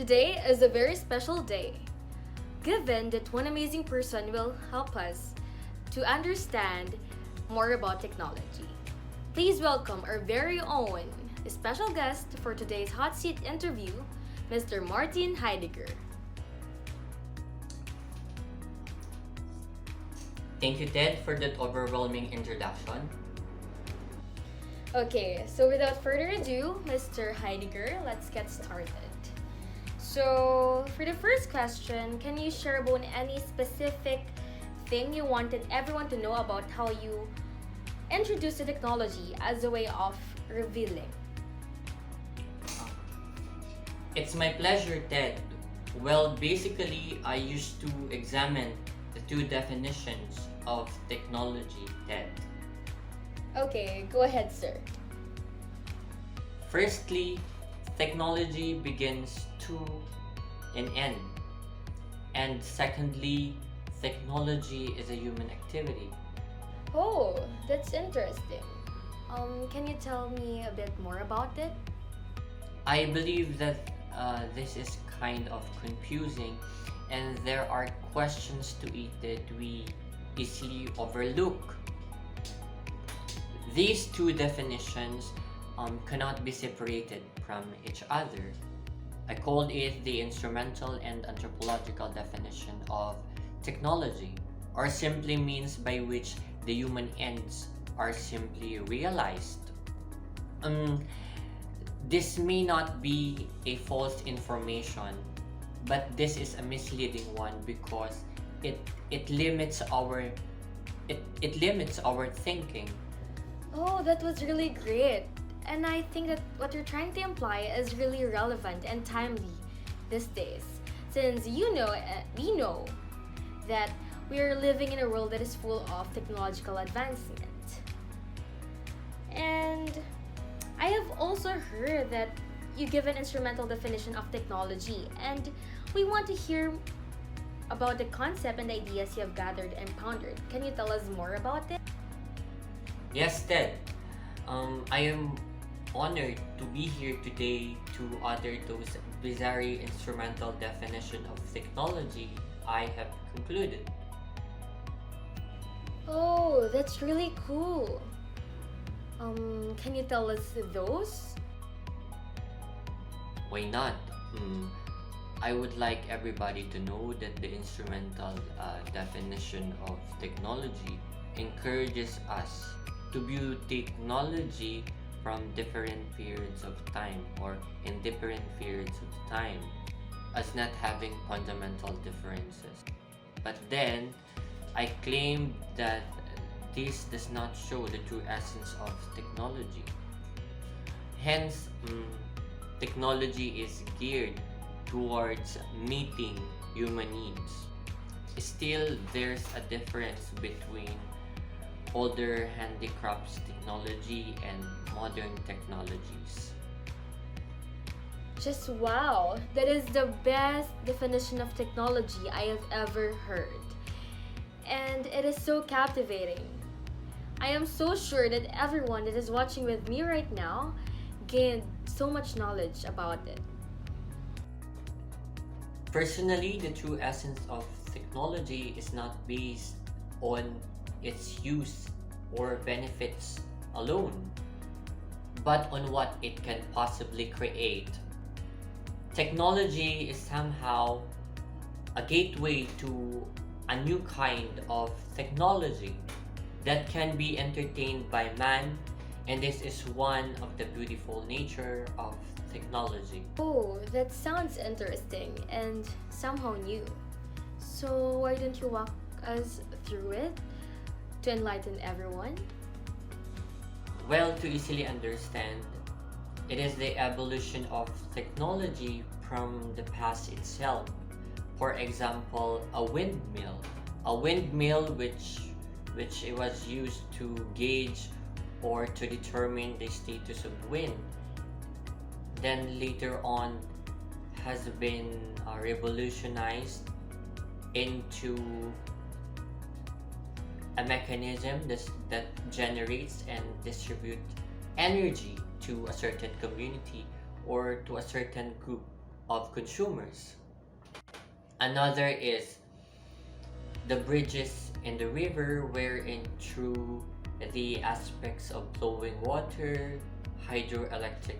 Today is a very special day, given that one amazing person will help us to understand more about technology. Please welcome our very own special guest for today's hot seat interview, Mr. Martin Heidegger. Thank you, Ted, for that overwhelming introduction. Okay, so without further ado, Mr. Heidegger, let's get started. So, for the first question, can you share about any specific thing you wanted everyone to know about how you introduced the technology as a way of revealing? It's my pleasure, Ted. Well, basically, I used to examine the two definitions of technology, Ted. Okay, go ahead, sir. Firstly, technology begins to an end. And secondly, technology is a human activity. Oh, that's interesting. Can you tell me a bit more about it? I believe that this is kind of confusing, and there are questions to it that we easily overlook. These two definitions cannot be separated from each other. I called it the instrumental and anthropological definition of technology, or simply means by which the human ends are simply realized. This may not be a false information, but this is a misleading one because it limits our thinking. Oh, that was really great. And I think that what you're trying to imply is really relevant and timely these days. Since we know that we are living in a world that is full of technological advancement. And I have also heard that you give an instrumental definition of technology, and we want to hear about the concept and ideas you have gathered and pondered. Can you tell us more about it? Yes, Ted. I am honored to be here today to utter those bizarre instrumental definition of technology I have concluded. Oh, that's really cool. Can you tell us those? Why not? I would like everybody to know that the instrumental definition of technology encourages us to view technology from different periods of time or in different periods of time as not having fundamental differences. But then, I claim that this does not show the true essence of technology. Hence, technology is geared towards meeting human needs. Still, there's a difference between older handicrafts technology and modern technologies. Just wow, that is the best definition of technology I have ever heard. And it is so captivating. I am so sure that everyone that is watching with me right now gained so much knowledge about it. Personally, the true essence of technology is not based on its use or benefits alone, but on what it can possibly create. Technology is somehow a gateway to a new kind of technology that can be entertained by man, and this is one of the beautiful nature of technology. Oh, that sounds interesting and somehow new. So why don't you walk us through it to enlighten everyone? Well, to easily understand, it is the evolution of technology from the past itself. For example, a windmill. A windmill which it was used to gauge or to determine the status of wind. Then later on has been revolutionized into a mechanism that generates and distributes energy to a certain community or to a certain group of consumers. Another is the bridges in the river, wherein through the aspects of flowing water, hydroelectric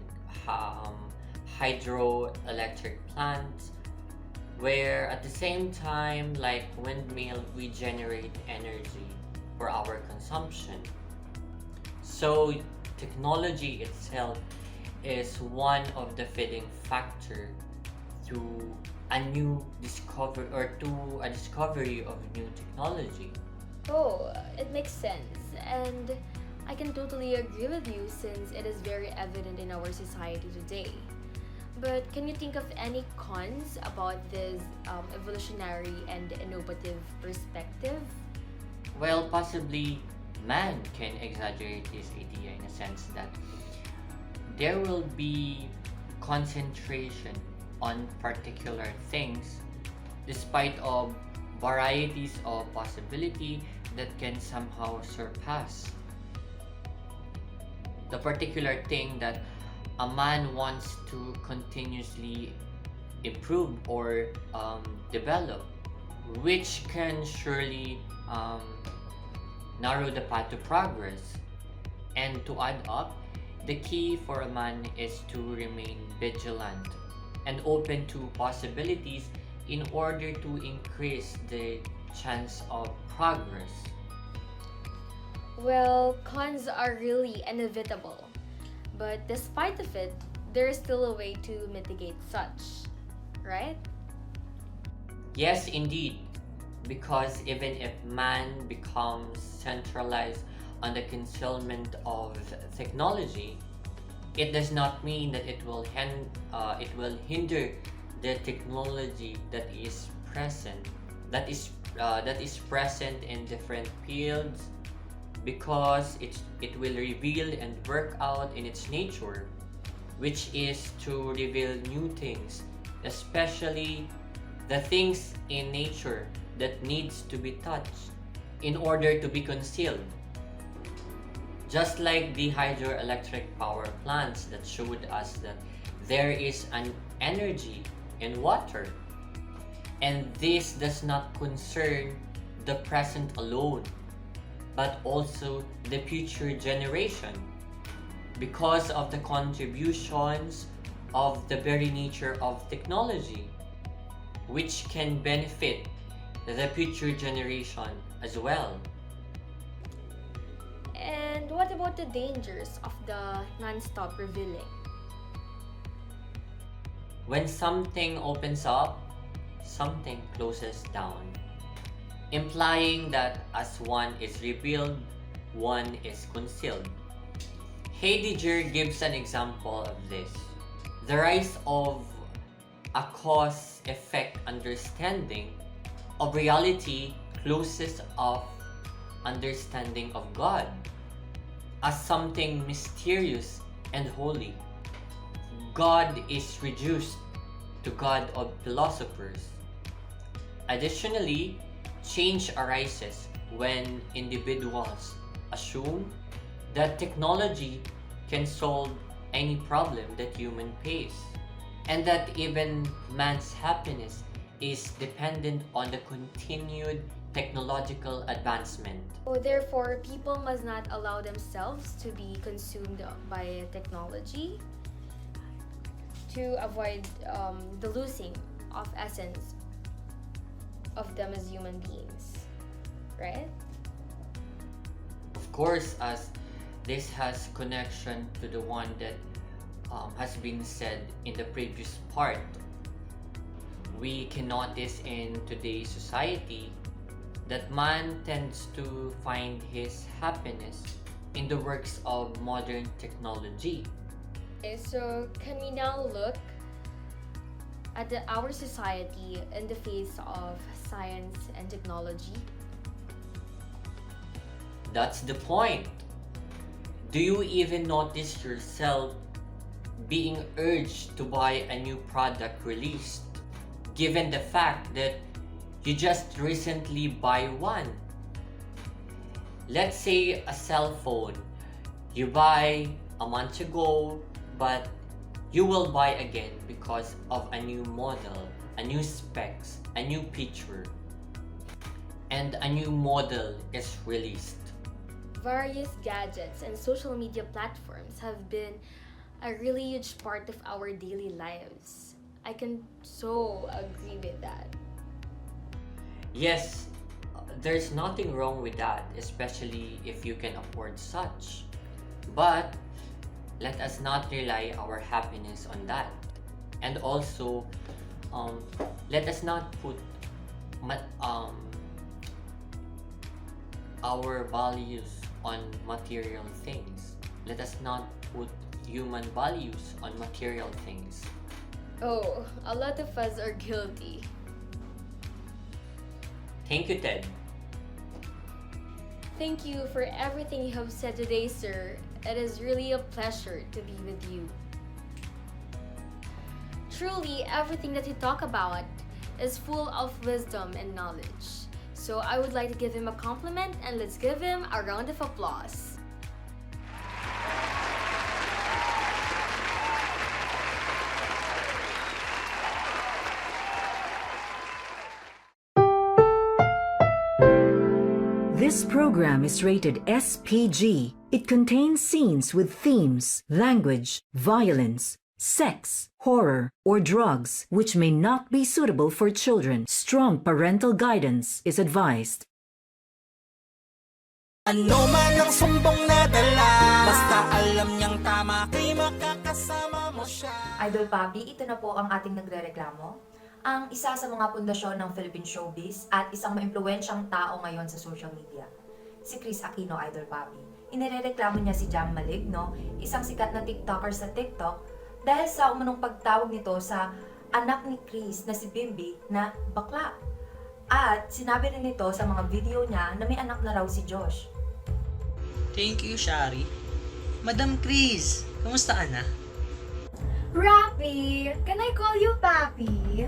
um, hydroelectric plants, where at the same time, like windmill, we generate energy for our consumption. So technology itself is one of the feeding factor to a new discover or to a discovery of new technology. Oh, it makes sense. And I can totally agree with you since it is very evident in our society today. But can you think of any cons about this evolutionary and innovative perspective? Well, possibly man can exaggerate this idea in a sense that there will be concentration on particular things despite of varieties of possibility that can somehow surpass the particular thing that a man wants to continuously improve or develop, which can surely narrow the path to progress. And to add up, the key for a man is to remain vigilant and open to possibilities in order to increase the chance of progress. Well, cons are really inevitable. But despite of it, there is still a way to mitigate such, right? Yes, indeed, because even if man becomes centralized on the concealment of technology, it does not mean that it will hinder the technology that is present, that is present in different fields, because it will reveal and work out in its nature, which is to reveal new things, especially the things in nature that needs to be touched in order to be concealed. Just like the hydroelectric power plants that showed us that there is an energy in water, and this does not concern the present alone, but also the future generation because of the contributions of the very nature of technology, which can benefit the future generation as well. And what about the dangers of the non-stop revealing? When something opens up, something closes down, implying that as one is revealed, one is concealed. Heidegger gives an example of this. The rise of a cause-effect understanding of reality closes off understanding of God as something mysterious and holy. God is reduced to God of philosophers. Additionally, change arises when individuals assume that technology can solve any problem that human face, and that even man's happiness is dependent on the continued technological advancement. So therefore, people must not allow themselves to be consumed by technology to avoid the losing of essence of them as human beings, right? Of course, as this has connection to the one that has been said in the previous part, we can notice in today's society that man tends to find his happiness in the works of modern technology. Okay, so can we now look at our society in the face of science and technology? That's the point. Do you even notice yourself being urged to buy a new product released, given the fact that you just recently buy one? Let's say a cell phone you buy a month ago, but You will buy again because of a new model, a new specs, a new picture, and a new model is released. Various gadgets and social media platforms have been a really huge part of our daily lives. I can so agree with that. Yes, there's nothing wrong with that, especially if you can afford such. But let us not rely our happiness on that. And also, let us not put our values on material things. Let us not put human values on material things. Oh, a lot of us are guilty. Thank you, Ted. Thank you for everything you have said today, sir. It is really a pleasure to be with you. Truly, everything that you talk about is full of wisdom and knowledge. So I would like to give him a compliment and let's give him a round of applause. This program is rated SPG. It contains scenes with themes, language, violence, sex, horror, or drugs which may not be suitable for children. Strong parental guidance is advised. Ano man ang sumbong na dala, basta alam niyang tama kay makakasama mo siya. Idol Papi, ito na po ang ating nagrereklamo. Ang isa sa mga pundasyon ng Philippine Showbiz at isang maimpluwensyang tao ngayon sa social media, si Chris Aquino, Idol Papi. Inirereklamo niya si Jam Maligno, isang sikat na TikToker sa TikTok, dahil sa umunong pagtawag nito sa anak ni Chris na si Bimbi na bakla. At sinabi rin nito sa mga video niya na may anak na raw si Josh. Thank you, Shari. Madam Chris, kamusta ka na? Rapi, can I call you Papi?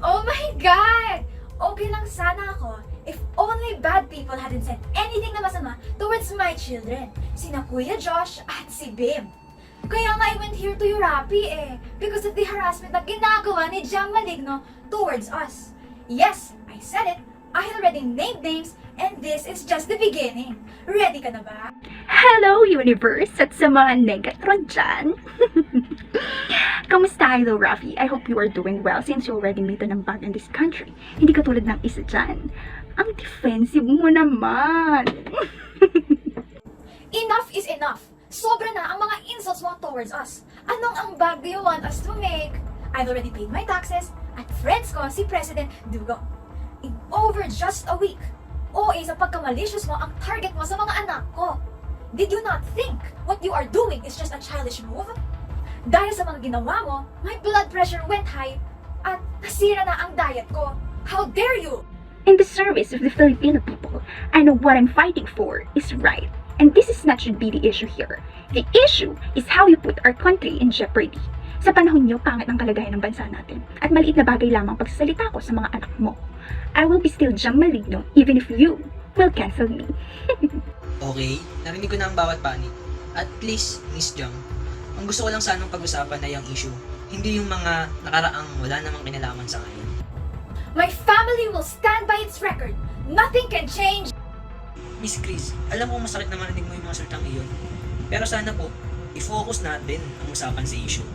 Oh my God! Okay lang sana ako if only bad people hadn't said anything na masama towards my children, sina Kuya Josh at si Bim. Kaya nga I went here to you, Rapi because of the harassment na ginagawa ni Jam Maligno towards us. Yes, I said it. I already named names and this is just the beginning. Ready ka na ba? Hello, Universe! At sa mga negatron dyan. Kamusta, Idol Rafi? I hope you are doing well since you already made an impact in this country. Hindi katulad ng isa dyan. Ang defensive mo naman. Enough is enough. Sobra na ang mga insults mo towards us. Anong ambag do you want us to make? I've already paid my taxes at friends ko si President Dugo. In over just a week, OA sa pagkamalicious mo ang target mo sa mga anak ko. Did you not think what you are doing is just a childish move? Dahil sa mga ginawa mo, my blood pressure went high at nasira na ang diet ko. How dare you? In the service of the Filipino people, I know what I'm fighting for is right. And this is not should be the issue here. The issue is how you put our country in jeopardy. Sa panahon niyo, pangit ang kalagayan ng bansa natin. At maliit na bagay lamang pagsasalita ko sa mga anak mo. I will be still Jam Maligno even if you will cancel me. Okay, narinig ko na ang bawat panig. At least, Miss Jam, ang gusto ko lang sanang pag-usapan na yung issue, hindi yung mga nakaraang wala namang kinalaman sa kanya. My family will stand by its record. Nothing can change. Miss Chris, alam ko masakit na marinig mo yung mga salitang iyon. Pero sana po, i-focus natin ang usapan sa issue.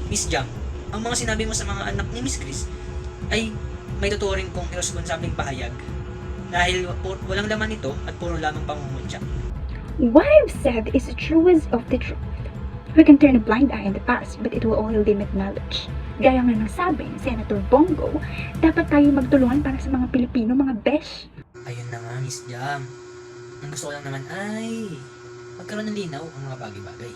Miss Jam, ang mga sinabi mo sa mga anak ni Miss Chris ay may tuturing kong irresponsabling pahayag dahil walang laman nito at puro lamang pangungutya. What I've said is the truest of the truth. We can turn a blind eye in the past, but it will only limit knowledge. Gaya nga ng sabi ni Senator Bongo, dapat tayo magtulungan para sa mga Pilipino, mga besh. Ayun na nga, Miss Jam. Ang gusto ko lang naman ay magkaroon ng linaw ang mga bagay-bagay.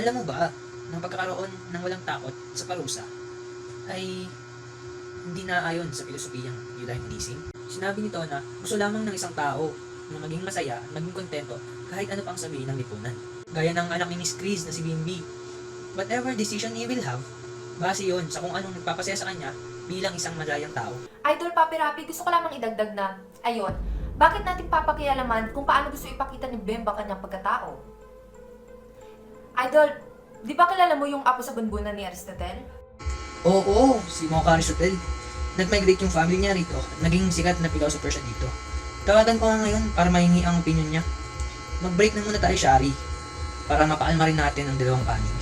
Alam mo ba, ng pagkakaroon ng walang takot sa parusa ay hindi na ayon sa filosofiyang euthanizing. Sinabi nito na gusto lamang ng isang tao na maging masaya at maging kontento kahit ano pang sabihin ng lipunan. Gaya ng anak ni Miss Chris na si Bimbi. Whatever decision he will have, base yun sa kung anong nagpapasaya sa kanya bilang isang malayang tao. Idol Papi Rapi, gusto ko lamang idagdag na, ayun, bakit natin papakialaman kung paano gusto ipakita ni Bim ang kanyang pagkatao? Idol, Di ba kilala mo yung apo sa bunbunan ni Aristotle? Oo, si Mocha Aristotle. Nag-migrate yung family niya rito. Naging sikat na philosopher siya dito. Tawagan ko nga ngayon para mahingi ang opinion niya. Mag-break na muna tayo, Shari. Para mapaalma rin natin ang dalawang panig.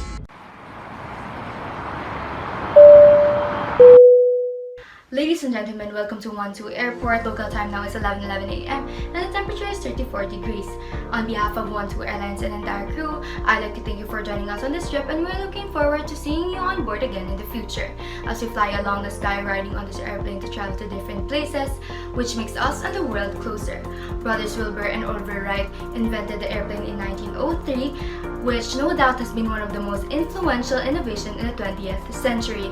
Ladies and gentlemen, welcome to Wansu Airport. Local time now is 11:11 a.m. and the temperature is 34 degrees. On behalf of Wansu Airlines and entire crew, I'd like to thank you for joining us on this trip, and we're looking forward to seeing you on board again in the future as we fly along the sky riding on this airplane to travel to different places, which makes us and the world closer. Brothers Wilbur and Oliver Wright invented the airplane in 1903, which no doubt has been one of the most influential innovations in the 20th century.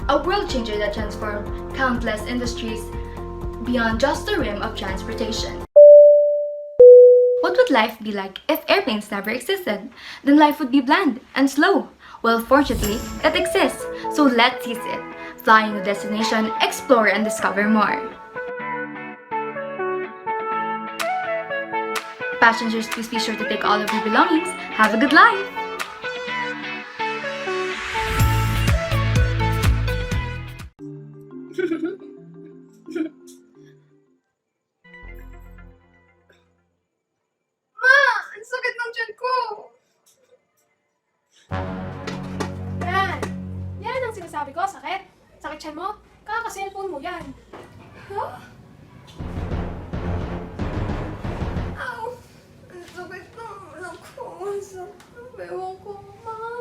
A world changer that transformed countless industries beyond just the rim of transportation. What would life be like if airplanes never existed? Then life would be bland and slow. Well, fortunately, it exists, so let's seize it. Flying to destination, explore and discover more. Passengers, please be sure to take all of your belongings. Have a good life! Ang sakit ng tiyan ko! Yan! Yan ang sinasabi ko, sakit. Sakit tiyan mo? Kaka-cellphone mo yan. Huh? Ow! Ang sakit ng ulo ko. Ang sakit. Ewan ko. Mama.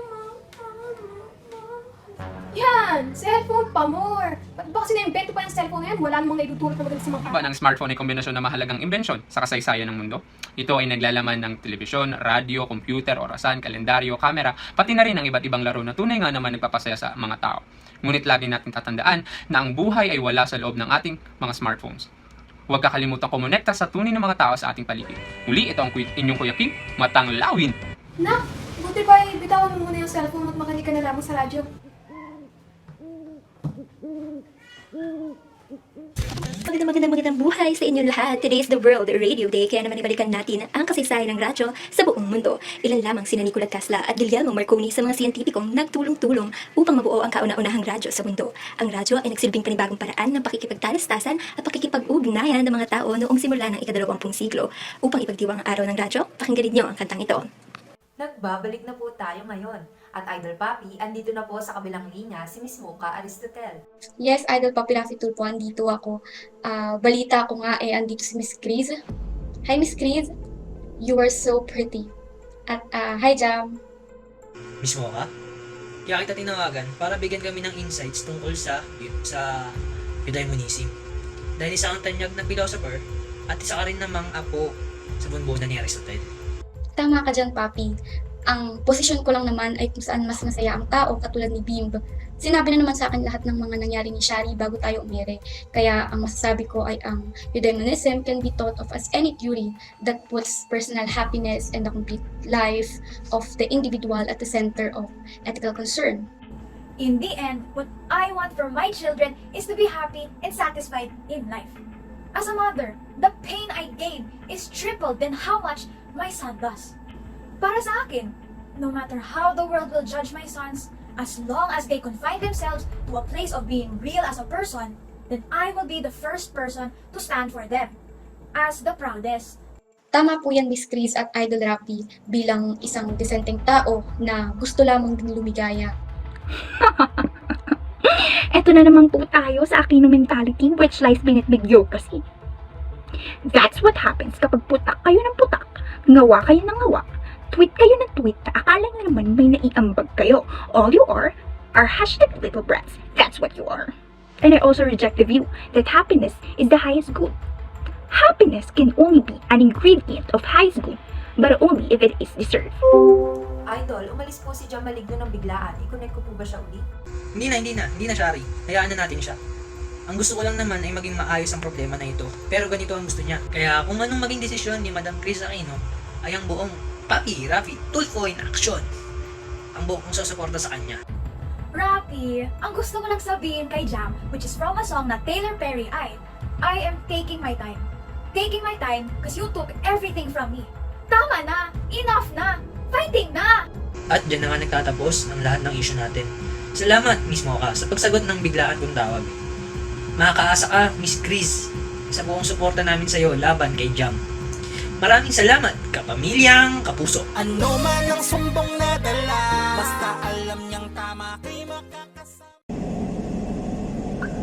Yan! Cellphone pa more! Ba't ba kasi na-invento pa yung cellphone na yan? Wala namang naidudulot na maganda sa mga Ba ng smartphone ay kombinasyon na mahalagang imbensyon sa kasaysayan ng mundo. Ito ay naglalaman ng telebisyon, radyo, computer, orasan, kalendaryo, kamera, pati na rin ang iba't ibang laro na tunay nga naman nagpapasaya sa mga tao. Ngunit lagi natin tatandaan na ang buhay ay wala sa loob ng ating mga smartphones. Huwag kakalimutan kumonekta sa tunay ng mga tao sa ating paligid. Muli, ito ang inyong Kuya King, Matang Lawin! Nak! Buti ba bitawan mo muna yung cellphone at makinig ka na lamang sa radyo? Magandang buhay sa inyo lahat. Today is the World Radio Day, kaya naman ibalikan natin ang kasaysayan ng radyo sa buong mundo. Ilan lamang sina Nicola Tesla at Guglielmo Marconi sa mga siyentipikong nagtulong-tulong upang mabuo ang kauna-unahang radyo sa mundo. Ang radyo ay nagsilbing panibagong paraan ng pakikipagtalastasan at pakikipag-ugnayan ng mga tao noong simula ng ika-20 siglo. Upang ipagdiwang ang araw ng radyo, pakinggan niyo ang kantang ito. Nagbabalik na po tayo ngayon. At Idol Papi, andito na po sa kabilang linya si Miss Mocha Aristotle. Yes, Idol Papi Rafi Tulpo, andito ako. Balita ko nga andito si Miss Chris. Hi Miss Chris, you are so pretty. At hi Jam. Miss Mocha, kaya kita tinawagan para bigyan kami ng insights tungkol sa eudaimonism. Dahil isa kang tanyag na philosopher at isa ka rin namang apo sa bunbunan ni Aristotle. Tama ka dyan, Papi. Ang posisyon ko lang naman ay kung saan mas masaya ang tao katulad ni Bimb. Sinabi na naman sa akin lahat ng mga nangyari ni Shari bago tayo umere. Kaya ang masasabi ko ay ang eudaimonism can be thought of as any theory that puts personal happiness and the complete life of the individual at the center of ethical concern. In the end, what I want for my children is to be happy and satisfied in life. As a mother, the pain I gain is tripled than how much my son does. Para sa akin, no matter how the world will judge my sons, as long as they confine themselves to a place of being real as a person, then I will be the first person to stand for them as the proudest. Tama po yan, Miss Chris at Idol Rapi, bilang isang disenteng tao na gusto lamang din lumigaya. Eto na naman po tayo sa Aquino mentality which lies beneath mediocrity. That's what happens kapag putak kayo ng putak, ngawa kayo ng ngawa, tweet kayo ng tweet na akala nyo naman may naiambag kayo. All you are hashtag little brats. That's what you are. And I also reject the view that happiness is the highest good. Happiness can only be an ingredient of highest good, but only if it is deserved. Idol, umalis po si Jam Maligno ng biglaan. I-connect ko po ba siya uli? Hindi na, Shari. Hayaan na natin siya. Ang gusto ko lang naman ay maging maayos ang problema na ito. Pero ganito ang gusto niya. Kaya kung anong maging desisyon ni Madam Chris Aquino, ay ang buong Papi, Rafi, Tulfo in action. Ang buong kong susuporta sa kanya. Rapi, ang gusto ko lang sabihin kay Jam, which is from a song na Taylor Perry ay, I am taking my time. Taking my time because you took everything from me. Tama na! Enough na! Fighting na! At dyan na nga nagtatapos ang lahat ng issue natin. Salamat, Miss Mocha, sa pagsagot ng biglaan kong tawag. Makakaasa ka, Miss Chris, sa buong suporta namin sa iyo laban kay Jam. Maraming salamat, kapamilyang kapuso. Ano man ang sumbong na dala, basta alam niyang tama kay makakasama.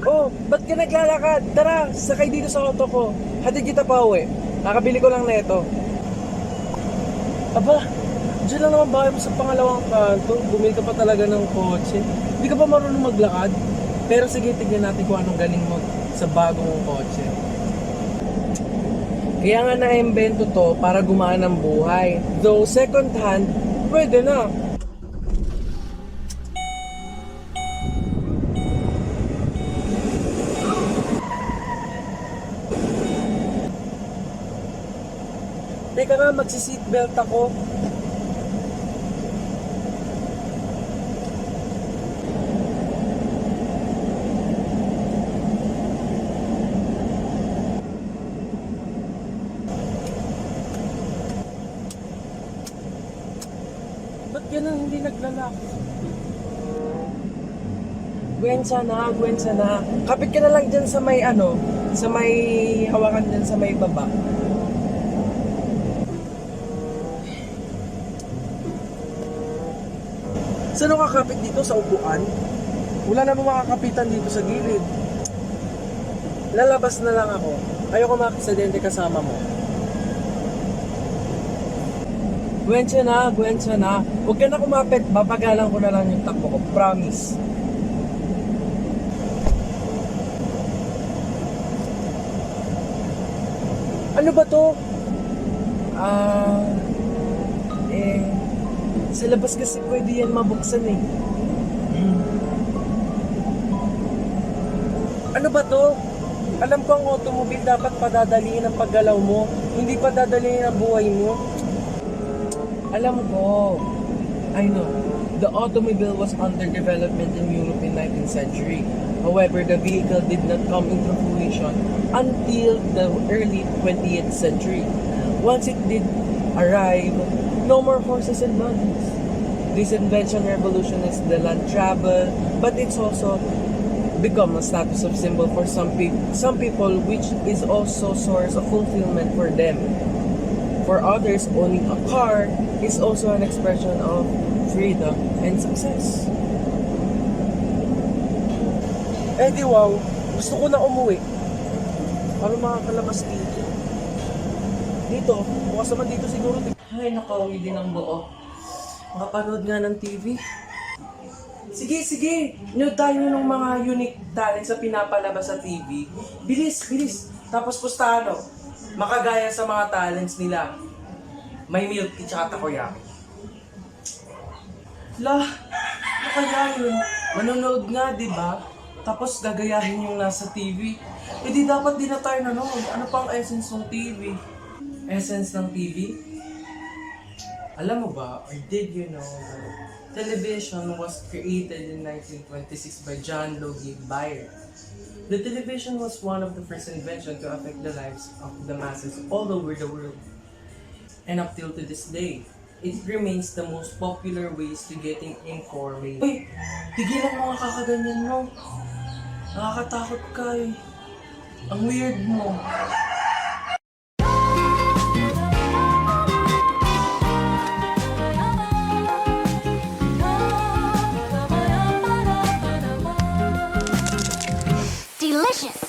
Oh, ba't ka naglalakad? Tara, sakay dito sa auto ko. Hatid kita pa uwi. Nakabili ko lang neto. Aba, dyan lang naman bahay mo sa pangalawang kanto. Bumili ka pa talaga ng kotse. Hindi ka pa marunong maglakad. Pero sige, tignan natin kung anong galing mo sa bagong kotse. Kaya nga na-invento to para gumaan ang buhay. Though second hand, pwede na. Teka nga, magsi-seatbelt ako. Ba't ganun hindi naglalak? Gwensa na. Kapit ka na lang dyan sa may sa may hawakan dyan sa may baba. Saan ako kakapit dito? Sa upuan? Wala namang makakapitan dito sa gilid. Lalabas na lang ako. Ayoko makaksidente kasama mo. Gwensya na. Huwag ka na kumapit. Babagalan ko na lang yung takbo ko. Promise. Ano ba to? Sa labas kasi pwede yan mabuksan eh. Ano ba to? Alam ko ang automobile dapat padadaliin ang paggalaw mo, hindi padadaliin ang buhay mo. Alam ko. I know. The automobile was under development in Europe in 19th century. However, the vehicle did not come into fruition until the early 20th century. Once it did arrive, no more horses and buggies. This invention revolutionized the land travel, but it's also become a status of symbol for some people, which is also source of fulfillment for them. For others, owning a car is also an expression of freedom and success. Eh di wow, gusto ko na umuwi para makakalabas dito. Dito, bukas naman dito siguro. Ay, nakauwi din ang buo. Makapanood nga ng TV. Sige. Nood tayo ng mga unique talents sa pinapalabas sa TV. Bilis. Tapos pustano. Makagaya sa mga talents nila. May milk tea tsaka takoyaki. Ano kaya yun? Manonood nga, di ba? Tapos gagayahin yung nasa TV. Eh di dapat di na tayo nanonood. Ano pang essence ng TV? Essence ng TV? Alam mo ba, or did you know that television was created in 1926 by John Logie Bayer? The television was one of the first inventions to affect the lives of the masses all over the world. And up till to this day, it remains the most popular ways to getting information. Uy! Tigilan mo nga kakaganyan mo. Nakakatakot ka eh. Ang weird mo. Delicious!